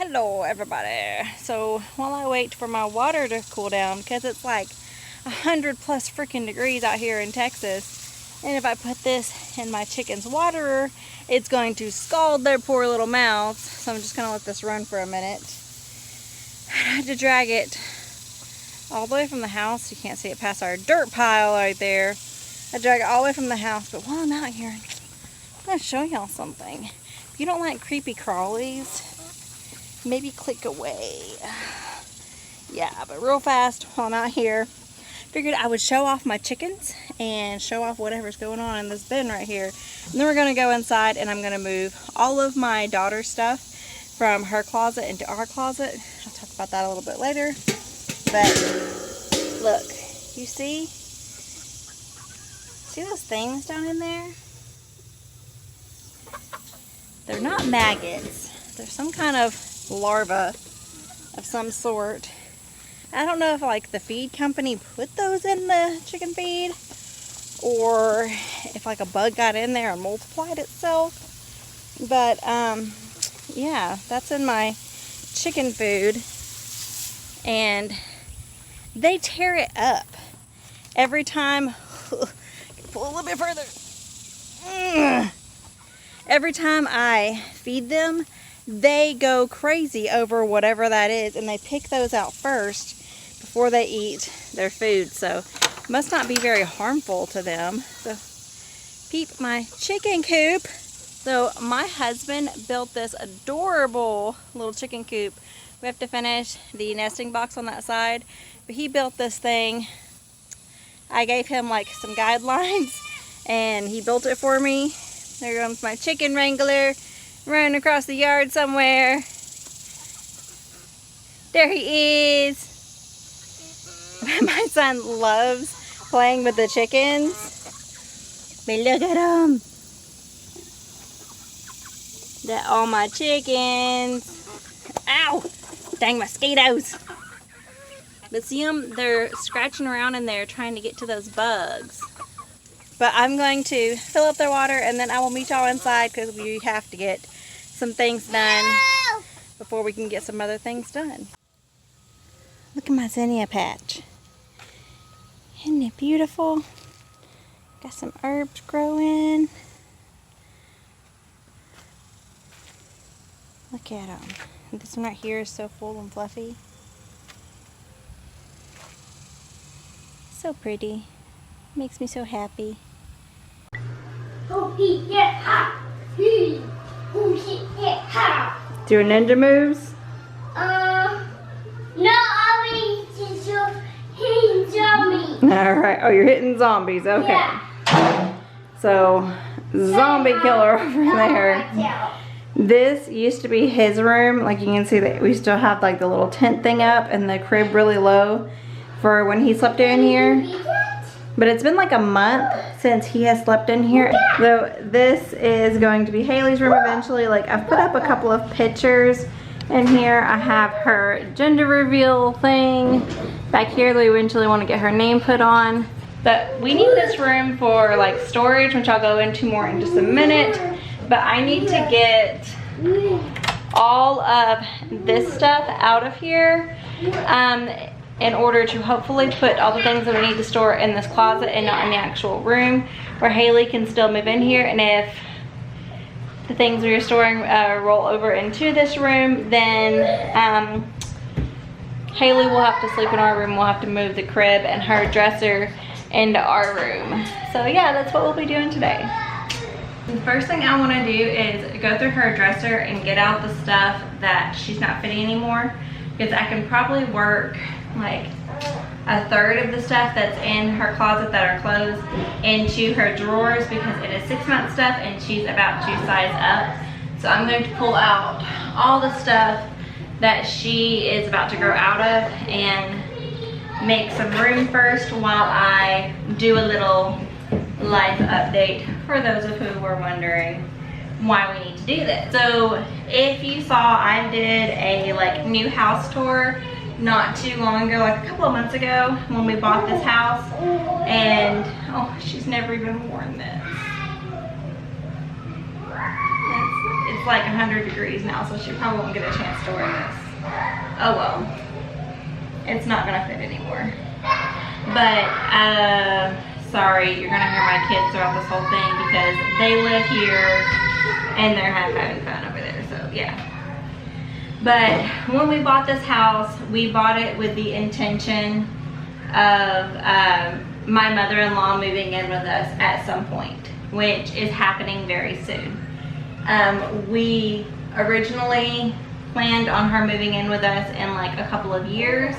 Hello everybody. So while I wait for my water to cool down, because it's like 100 plus freaking degrees out here in Texas, and if I put this in my chicken's waterer, it's going to scald their poor little mouths. So I'm just gonna let this run for a minute. I had to drag it all the way from the house. You can't see it past our dirt pile right there. I drag it all the way from the house, but while I'm out here, I'm gonna show y'all something. If you don't like creepy crawlies, maybe click away. Yeah, but real fast while I'm out here, figured I would show off my chickens and show off whatever's going on in this bin right here. And then we're gonna go inside and I'm gonna move all of my daughter's stuff from her closet into our closet. I'll talk about that a little bit later. But look, you see those things down in there? They're not maggots. They're some kind of larva of some sort. I don't know if like the feed company put those in the chicken feed or if like a bug got in there and multiplied itself. But yeah, that's in my chicken food and they tear it up every time. Pull a little bit further. Every time I feed them, they go crazy over whatever that is, and they pick those out first before they eat their food. So it must not be very harmful to them. So peep my chicken coop. So my husband built this adorable little chicken coop. We have to finish the nesting box on that side, but he built this thing. I gave him like some guidelines and he built it for me. There comes my chicken wrangler running across the yard somewhere. There he is. My son loves playing with the chickens. But look at them. They're all my chickens. Ow! Dang mosquitoes. But see them? They're scratching around in there trying to get to those bugs. But I'm going to fill up their water and then I will meet y'all inside because we have to get some things done before we can get some other things done. Look at my zinnia patch. Isn't it beautiful? Got some herbs growing. Look at them. This one right here is so full and fluffy. So pretty. Makes me so happy. Doing ninja moves? No, I mean hitting zombies. Alright, oh, you're hitting zombies, okay. Yeah. So, zombie killer over there. This used to be his room. Like you can see that we still have like the little tent thing up and the crib really low for when he slept in here. But it's been like a month since he has slept in here. So this is going to be Haley's room eventually. Like I've put up a couple of pictures in here. I have her gender reveal thing back here that we eventually want to get her name put on. But we need this room for like storage, which I'll go into more in just a minute. But I need to get all of this stuff out of here in order to hopefully put all the things that we need to store in this closet and not in the actual room where Haley can still move in here. And if the things we are storing roll over into this room, then Haley will have to sleep in our room. We'll have to move the crib and her dresser into our room. So yeah, that's what we'll be doing today. The first thing I want to do is go through her dresser and get out the stuff that she's not fitting anymore, because I can probably work like a third of the stuff that's in her closet that are clothes into her drawers, because it is 6 month stuff and she's about to size up. So I'm going to pull out all the stuff that she is about to grow out of and make some room first while I do a little life update for those of who were wondering why we need to do this. So if you saw, I did a like new house tour not too long ago, like a couple of months ago when we bought this house, and oh, she's never even worn this. it's like 100 degrees now, so she probably won't get a chance to wear this. Oh well. It's not gonna fit anymore. But, sorry, you're gonna hear my kids throughout this whole thing because they live here and they're having fun over there, so yeah. But when we bought this house, we bought it with the intention of my mother-in-law moving in with us at some point, which is happening very soon. We originally planned on her moving in with us in like a couple of years,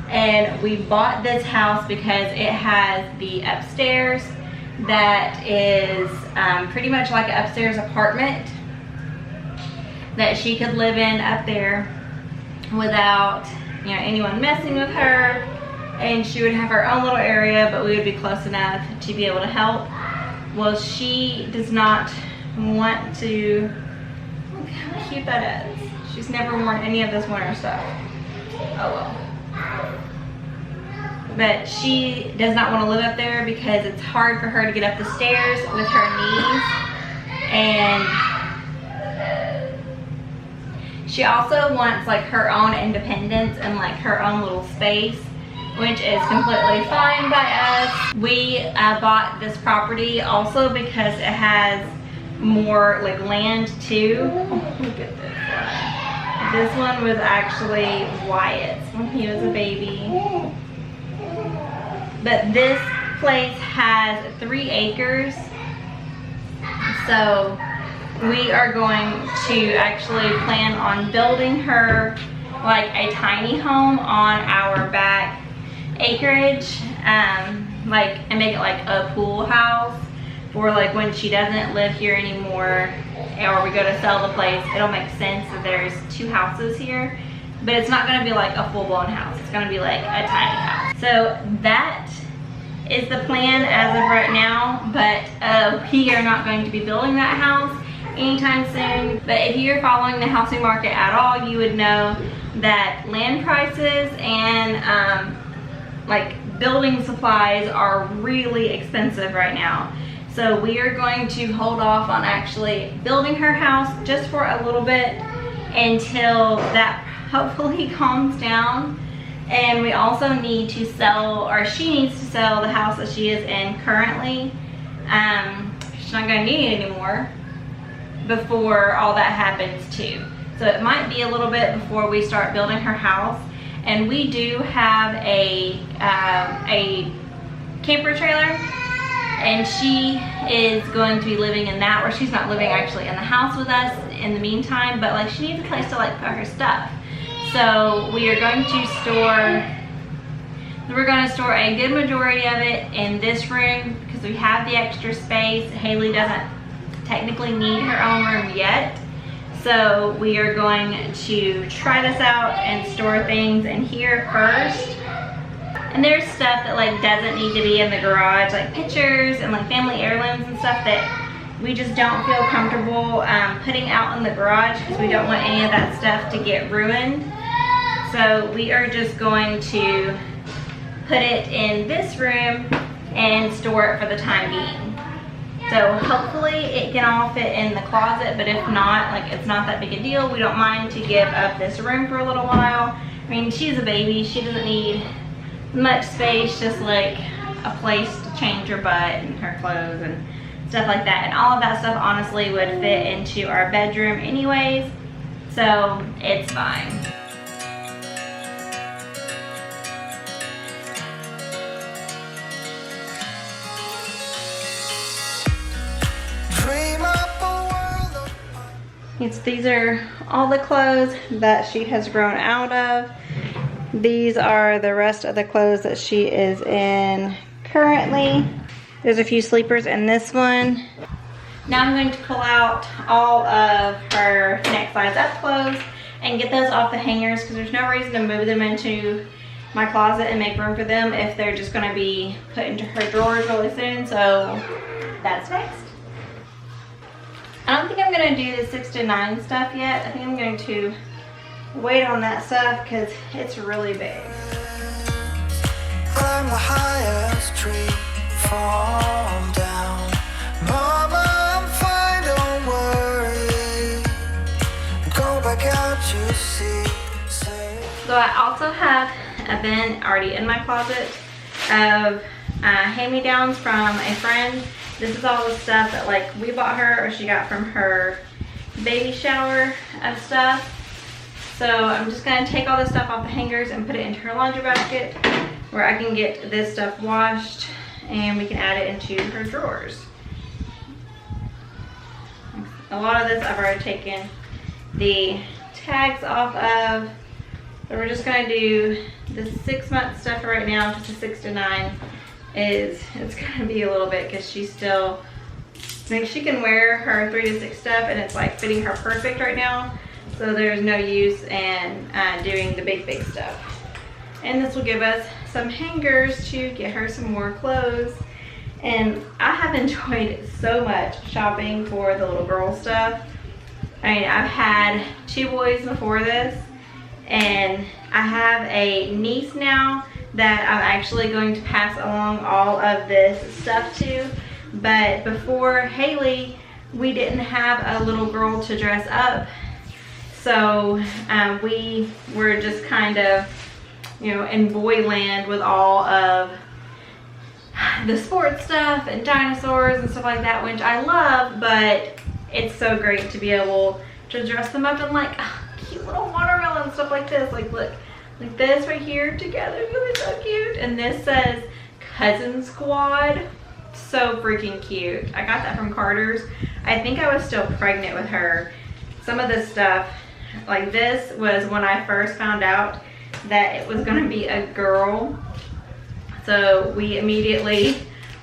and we bought this house because it has the upstairs that is pretty much like an upstairs apartment that she could live in up there without, you know, anyone messing with her, and she would have her own little area, but we would be close enough to be able to help. Well, she does not want to. Look how cute that is. She's never worn any of this winter stuff. Oh well. But she does not want to live up there because it's hard for her to get up the stairs with her knees, and she also wants like her own independence and like her own little space, which is completely fine by us. We bought this property also because it has more like land too. Oh, look at this one. This one was actually Wyatt's when he was a baby. But this place has 3 acres. So we are going to actually plan on building her like a tiny home on our back acreage, and make it like a pool house for like when she doesn't live here anymore or we go to sell the place. It'll make sense that there's 2 houses here, but it's not going to be like a full-blown house. It's going to be like a tiny house. So that is the plan as of right now, but we are not going to be building that house anytime soon. But if you're following the housing market at all, you would know that land prices and like building supplies are really expensive right now. So we are going to hold off on actually building her house just for a little bit until that hopefully calms down. And we also need to sell, or she needs to sell the house that she is in currently. She's not going to need it anymore before all that happens too. So it might be a little bit before we start building her house. And we do have a camper trailer, and she is going to be living in that, where she's not living actually in the house with us in the meantime, but like she needs a place to like put her stuff. So we are going to store a good majority of it in this room because we have the extra space. Haley doesn't technically need her own room yet. So we are going to try this out and store things in here first. And there's stuff that like doesn't need to be in the garage, like pictures and like family heirlooms and stuff that we just don't feel comfortable putting out in the garage because we don't want any of that stuff to get ruined. So we are just going to put it in this room and store it for the time being. So hopefully it can all fit in the closet, but if not, like it's not that big a deal. We don't mind to give up this room for a little while. I mean, she's a baby. She doesn't need much space, just like a place to change her butt and her clothes and stuff like that. And all of that stuff honestly would fit into our bedroom anyways, so it's fine. These are all the clothes that she has grown out of. These are the rest of the clothes that she is in currently. There's a few sleepers in this one. Now I'm going to pull out all of her next size up clothes and get those off the hangers because there's no reason to move them into my closet and make room for them if they're just going to be put into her drawers really soon. So that's next. I don't think I'm going to do the 6 to 9 stuff yet. I think I'm going to wait on that stuff because it's really big. Climb the highest tree, fall down. Mama, I'm fine, don't worry. see. Say So I also have a bin already in my closet of hand-me-downs from a friend. This is all the stuff that like we bought her or she got from her baby shower of stuff. So I'm just gonna take all this stuff off the hangers and put it into her laundry basket where I can get this stuff washed and we can add it into her drawers. A lot of this I've already taken the tags off of. So we're just gonna do the 6-month stuff for right now, just a 6 to 9 it's gonna be a little bit because she's still, I think she can wear her 3 to 6 stuff and it's like fitting her perfect right now. So there's no use in doing the big stuff. And this will give us some hangers to get her some more clothes. And I have enjoyed so much shopping for the little girl stuff. I mean, I've had 2 boys before this, and I have a niece now that I'm actually going to pass along all of this stuff to. But before Haley, we didn't have a little girl to dress up. So we were just kind of, you know, in boy land with all of the sports stuff and dinosaurs and stuff like that, which I love, but it's so great to be able to dress them up in like cute little watermelon stuff like this. Like look, like this right here together, they're so cute. And this says Cousin Squad. So freaking cute. I got that from Carter's. I think I was still pregnant with her. Some of this stuff, like this was when I first found out that it was gonna be a girl. So we immediately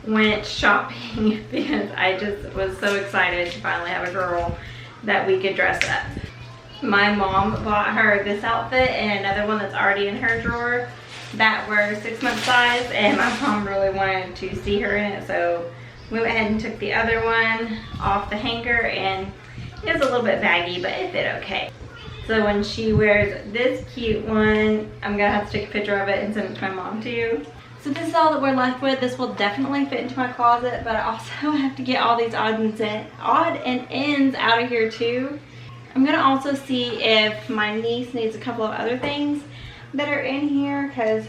went shopping because I just was so excited to finally have a girl that we could dress up. My mom bought her this outfit and another one that's already in her drawer that were 6-month size, and my mom really wanted to see her in it, so we went ahead and took the other one off the hanger, and it was a little bit baggy, but it fit okay. So when she wears this cute one, I'm gonna have to take a picture of it and send it to my mom too. So this is all that we're left with. This will definitely fit into my closet, but I also have to get all these odd and ends out of here too. I'm gonna also see if my niece needs a couple of other things that are in here, because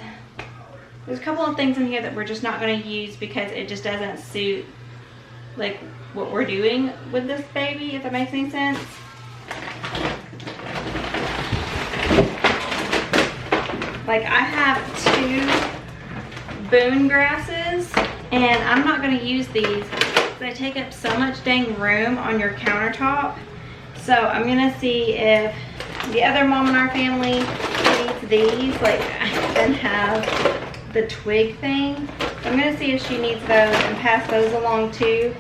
there's a couple of things in here that we're just not going to use because it just doesn't suit like what we're doing with this baby, if that makes any sense. Like I have 2 boon grasses and I'm not going to use these because they take up so much dang room on your countertop. So I'm going to see if the other mom in our family needs these, like and have the twig thing. So I'm gonna see if she needs those and pass those along too,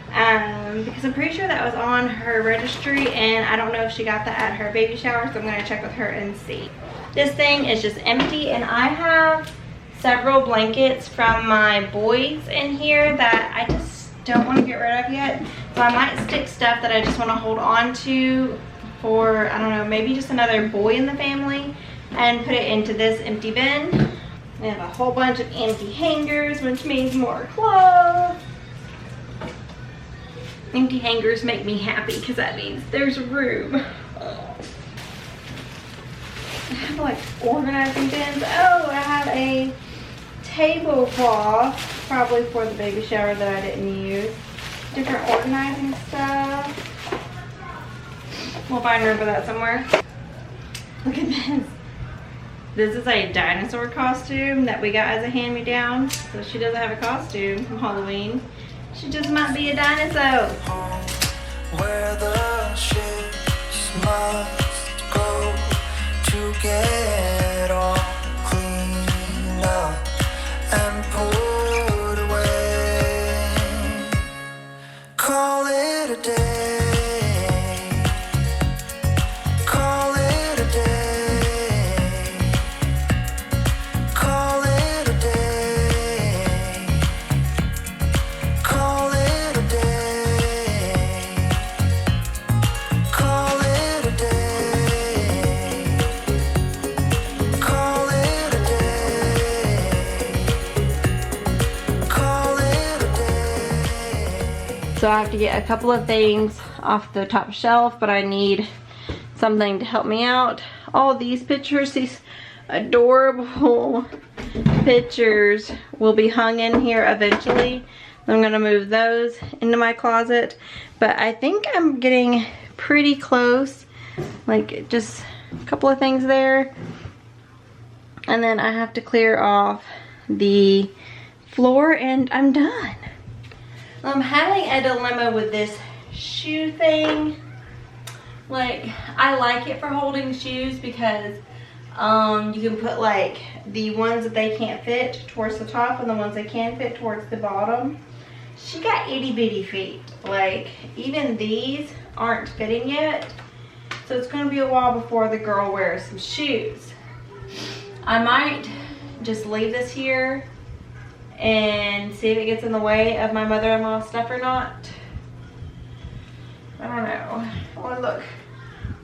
because I'm pretty sure that was on her registry and I don't know if she got that at her baby shower, so I'm gonna check with her and see. This thing is just empty, and I have several blankets from my boys in here that I just don't want to get rid of yet. So I might stick stuff that I just want to hold on to for, I don't know, maybe just another boy in the family, and put it into this empty bin. I have a whole bunch of empty hangers, which means more clothes. Empty hangers make me happy because that means there's room. I have like organizing bins. Oh, I have a tablecloth, probably for the baby shower, that I didn't use. Different organizing stuff. We'll find room for that somewhere. Look at this. This is a dinosaur costume that we got as a hand-me-down. So she doesn't have a costume for Halloween. She just might be a dinosaur. where the ships must go to get all cleaned up and put away. Call it a day. Call it a day. Call it a day. Call it a day. Call it a day. Call it a day. Call it a day. So I have to get a couple of things off the top shelf, but I need something to help me out. all these pictures, these adorable pictures, will be hung in here eventually. I'm gonna move those into my closet, but I think I'm getting pretty close, like just a couple of things there. And then I have to clear off the floor and I'm done. I'm having a dilemma with this shoe thing. Like, I like it for holding shoes because you can put like the ones that they can't fit towards the top and the ones they can fit towards the bottom. She got itty bitty feet. Like, even these aren't fitting yet. So it's gonna be a while before the girl wears some shoes. I might just leave this here and see if it gets in the way of my mother-in-law's stuff or not. I don't know. Oh, look.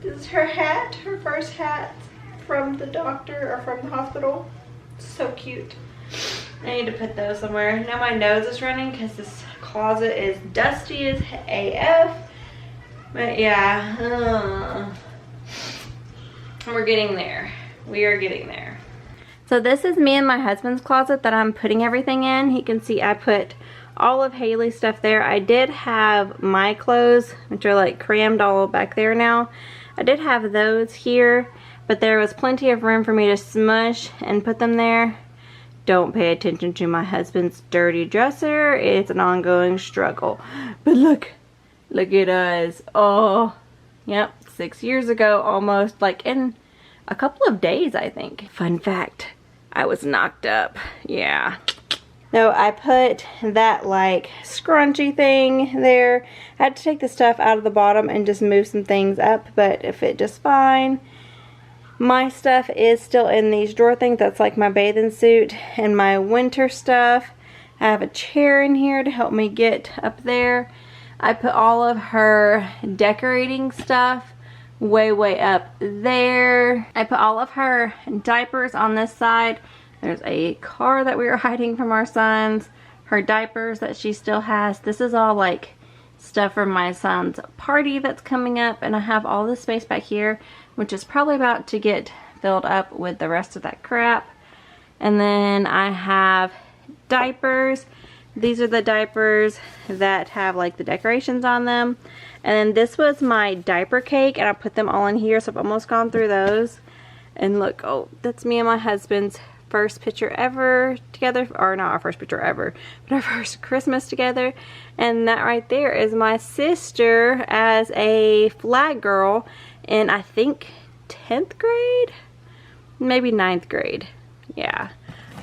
This is her hat, her first hat from the doctor or from the hospital. So cute. I need to put those somewhere. Now my nose is running because this closet is dusty as AF. But yeah, we're getting there. We are getting there. So this is me and my husband's closet that I'm putting everything in. You can see I put all of Haley's stuff there. I did have my clothes, which are like crammed all back there now. I did have those here, but there was plenty of room for me to smush and put them there. Don't pay attention to my husband's dirty dresser. It's an ongoing struggle. But look at us. Oh, yep, 6 years ago almost, like in a couple of days, I think. Fun fact, I was knocked up. Yeah. No, I put that like scrunchy thing there. I had to take the stuff out of the bottom and just move some things up, but it fit just fine. My stuff is still in these drawer things. That's like my bathing suit and my winter stuff. I have a chair in here to help me get up there. I put all of her decorating stuff way up there. I put all of her diapers on this side. There's a car that we were hiding from our sons. Her diapers that she still has. This is all like stuff from my son's party that's coming up, and I have all this space back here, which is probably about to get filled up with the rest of that crap. And then I have diapers. These are the diapers that have like the decorations on them. And then this was my diaper cake, and I put them all in here, so I've almost gone through those. And look, oh, that's me and my husband's first picture ever together, or not our first picture ever, but our first Christmas together. And that right there is my sister as a flag girl in, I think, 10th grade, maybe 9th grade. Yeah.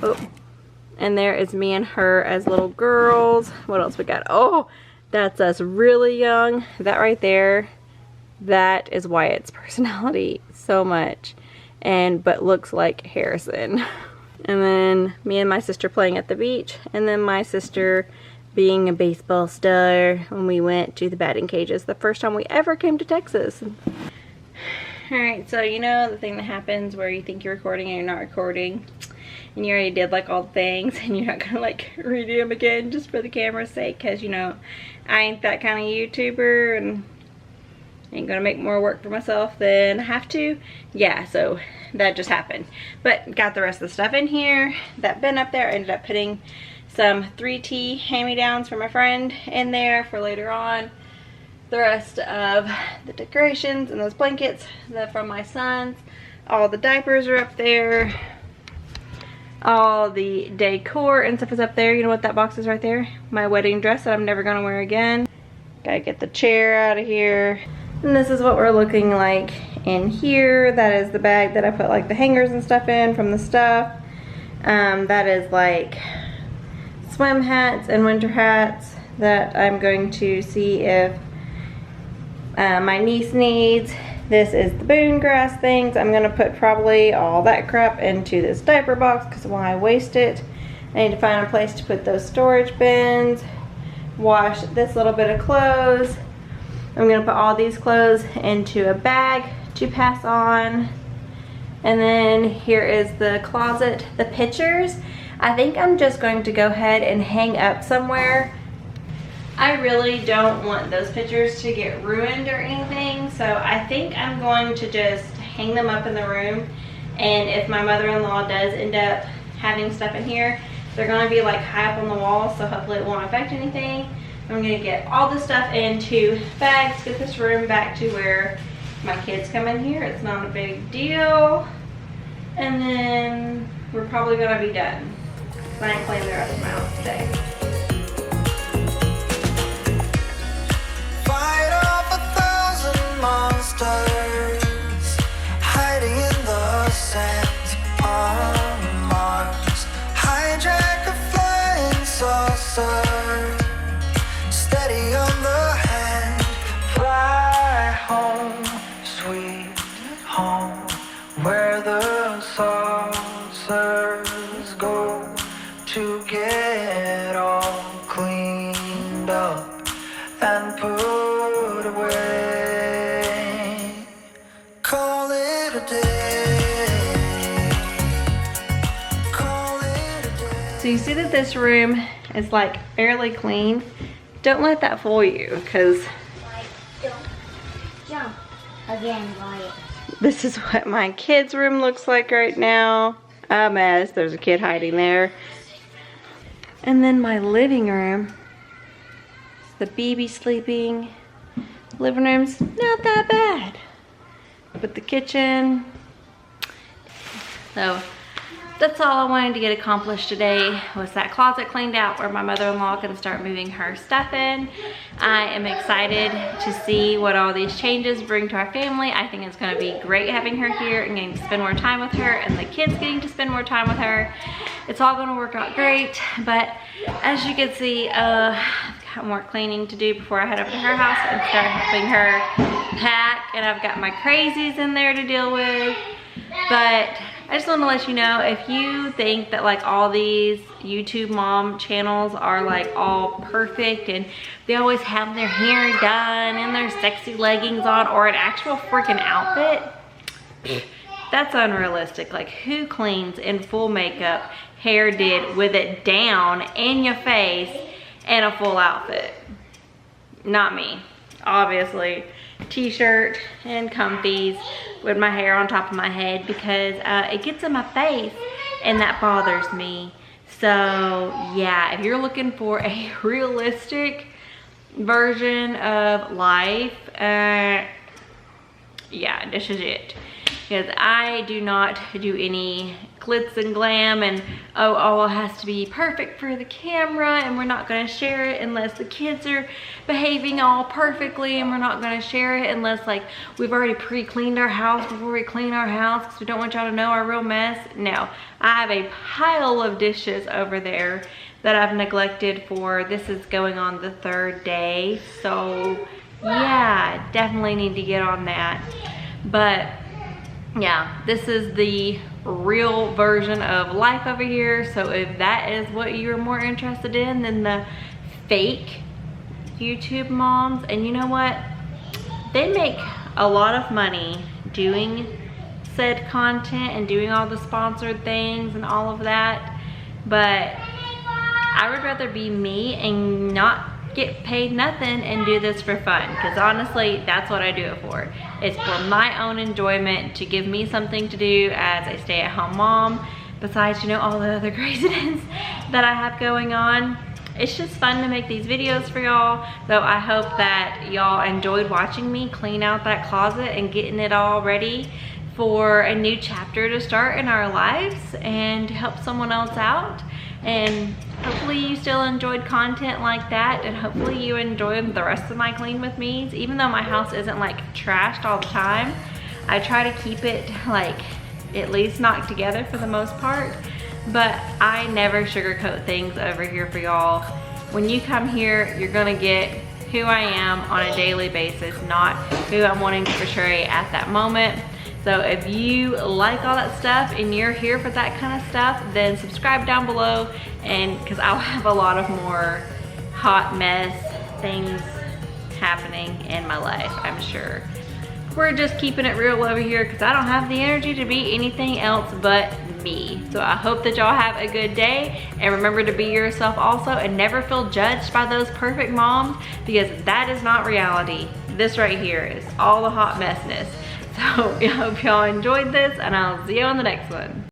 Oh, and there is me and her as little girls. What else we got? Oh, that's us really young. That right there, that is Wyatt's personality so much, but looks like Harrison. And then me and my sister playing at the beach, and then my sister being a baseball star when we went to the batting cages the first time we ever came to Texas. Alright, so you know the thing that happens where you think you're recording and you're not recording, and you already did like all the things and you're not gonna like redo them again just for the camera's sake, because you know I ain't that kind of YouTuber and ain't gonna make more work for myself than I have to. Yeah, so that just happened. But got the rest of the stuff in here. That bin up there, I ended up putting some 3T hand-me-downs for my friend in there for later on. The rest of the decorations and those blankets from my sons. All the diapers are up there. All the decor and stuff is up there. You know what that box is right there? My wedding dress that I'm never gonna wear again. Gotta get the chair out of here. And this is what we're looking like in here. That is the bag that I put like the hangers and stuff in from the stuff. That is like swim hats and winter hats that I'm going to see if my niece needs. This is the boon grass things. I'm gonna put probably all that crap into this diaper box because why waste it? I need to find a place to put those storage bins. Wash this little bit of clothes. I'm gonna put all these clothes into a bag to pass on. And then here is the closet. The pictures, I think I'm just going to go ahead and hang up somewhere. I really don't want those pictures to get ruined or anything, so I think I'm going to just hang them up in the room. And if my mother-in-law does end up having stuff in here, they're gonna be like high up on the wall, so hopefully it won't affect anything. I'm gonna get all this stuff into bags, get this room back to where my kids come in here. It's not a big deal. And then we're probably gonna be done. So I ain't cleaning the rest of my house today. Fight off 1,000 monsters hiding in the sand on Mars. Hijack a flying saucer, steady on the hand. Fly home, sweet home, where the saucers go to get all cleaned up and put away. Call it a day. Call it a day. So you see that this room is like fairly clean. Don't let that fool you, because Wyatt, don't jump again, Wyatt. this is what my kids' room looks like right now. A mess. There's a kid hiding there. And then my living room. The baby sleeping. Living room's not that bad. But the kitchen. So that's all I wanted to get accomplished today, was that closet cleaned out where my mother-in-law can start moving her stuff in. I am excited to see what all these changes bring to our family. I think it's going to be great having her here and getting to spend more time with her, and the kids getting to spend more time with her. It's all going to work out great, but as you can see, I've got more cleaning to do before I head over to her house and start helping her pack, and I've got my crazies in there to deal with. But I just want to let you know, if you think that like all these YouTube mom channels are like all perfect and they always have their hair done and their sexy leggings on or an actual freaking outfit, that's unrealistic. Like, who cleans in full makeup, hair did, with it down in your face, and a full outfit? Not me, obviously. T-shirt and comfies with my hair on top of my head, because it gets in my face and that bothers me. So yeah, if you're looking for a realistic version of life, yeah, this is it. Because I do not do any glitz and glam and all has to be perfect for the camera, and we're not going to share it unless the kids are behaving all perfectly, and we're not going to share it unless like we've already pre-cleaned our house before we clean our house, because we don't want y'all to know our real mess. No, I have a pile of dishes over there that I've neglected for, this is going on the 3rd day. So yeah, definitely need to get on that. But yeah, this is the real version of life over here. So if that is what you're more interested in than the fake YouTube moms, and you know what, they make a lot of money doing said content and doing all the sponsored things and all of that, but I would rather be me and not get paid nothing and do this for fun, because honestly that's what I do it for. It's for my own enjoyment, to give me something to do as a stay-at-home mom, besides, you know, all the other craziness that I have going on. It's just fun to make these videos for y'all. So I hope that y'all enjoyed watching me clean out that closet and getting it all ready for a new chapter to start in our lives and to help someone else out. And hopefully you still enjoyed content like that, and hopefully you enjoyed the rest of my clean with me's. Even though my house isn't like trashed all the time, I try to keep it like at least knocked together for the most part. But I never sugarcoat things over here for y'all. When you come here, you're gonna get who I am on a daily basis, not who I'm wanting to portray at that moment. So if you like all that stuff and you're here for that kind of stuff, then subscribe down below, and because I'll have a lot of more hot mess things happening in my life, I'm sure. We're just keeping it real over here because I don't have the energy to be anything else but me. So I hope that y'all have a good day, and remember to be yourself also, and never feel judged by those perfect moms, because that is not reality. This right here is all the hot messness. So I hope y'all enjoyed this, and I'll see you on the next one.